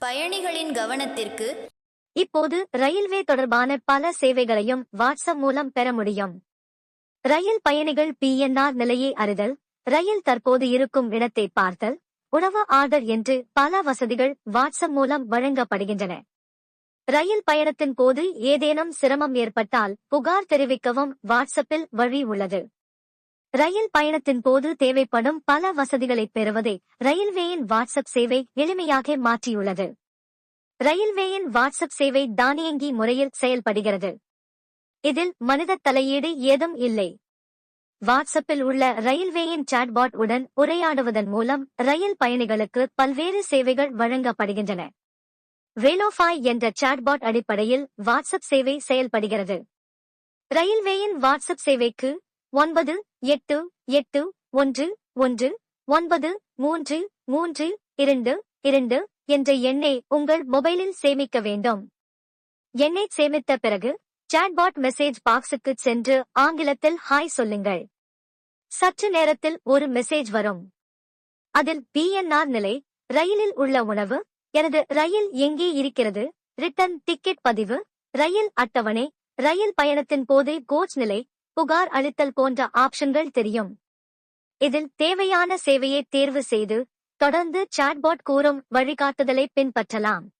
பயணிகளின் கவனத்திற்கு. இப்போது ரயில்வே தொடர்பான பல சேவைகளையும் வாட்ஸ்அப் மூலம் பெற முடியும். ரயில் பயணிகள் பிஎன்ஆர் நிலையை அறிதல், ரயில் தற்போது இருக்கும் இடத்தை பார்த்தல், உணவு ஆர்டர் என்று பல வசதிகள் வாட்ஸ்அப் மூலம் வழங்கப்படுகின்றன. ரயில் பயணத்தின் போது ஏதேனும் சிரமம் ஏற்பட்டால் புகார் தெரிவிக்கவும் வாட்ஸ்அப்பில் வழி உள்ளது. ரயில் பயணத்தின் போது தேவைப்படும் பல வசதிகளை பெறுவதை ரயில்வேயின் வாட்ஸ்அப் சேவை எளிமையாக மாற்றியுள்ளது. ரயில்வேயின் வாட்ஸ்அப் சேவை தானியங்கி முறையில் செயல்படுகிறது. இதில் மனித தலையீடு ஏதும் இல்லை. வாட்ஸ்அப்பில் உள்ள ரயில்வேயின் சாட்பாட் உடன் உரையாடுவதன் மூலம் ரயில் பயணிகளுக்கு பல்வேறு சேவைகள் வழங்கப்படுகின்றன. வேலோஃபாய் என்ற சாட்பாட் அடிப்படையில் வாட்ஸ்அப் சேவை செயல்படுகிறது. ரயில்வேயின் வாட்ஸ்அப் சேவைக்கு 9881193322 என்ற எண்ணை உங்கள் மொபைலில் சேமிக்க வேண்டும். எண்ணை சேமித்த பிறகு சாட்பாட் மெசேஜ் பாக்ஸுக்கு சென்று ஆங்கிலத்தில் ஹாய் சொல்லுங்கள். சற்று நேரத்தில் ஒரு மெசேஜ் வரும். அதில் பிஎன்ஆர் நிலை, ரயிலில் உள்ள உணவு, எனது ரயில் எங்கே இருக்கிறது, ரிட்டர்ன் டிக்கெட் பதிவு, ரயில் அட்டவணை, ரயில் பயணத்தின் போது கோச் நிலை, புகார் அளித்தல் போன்ற ஆப்ஷன்கள் தெரியும். இதில் தேவையான சேவையை தேர்வு செய்து தொடர்ந்து சாட்பாட் கூறும் வழிகாட்டுதலை பின்பற்றலாம்.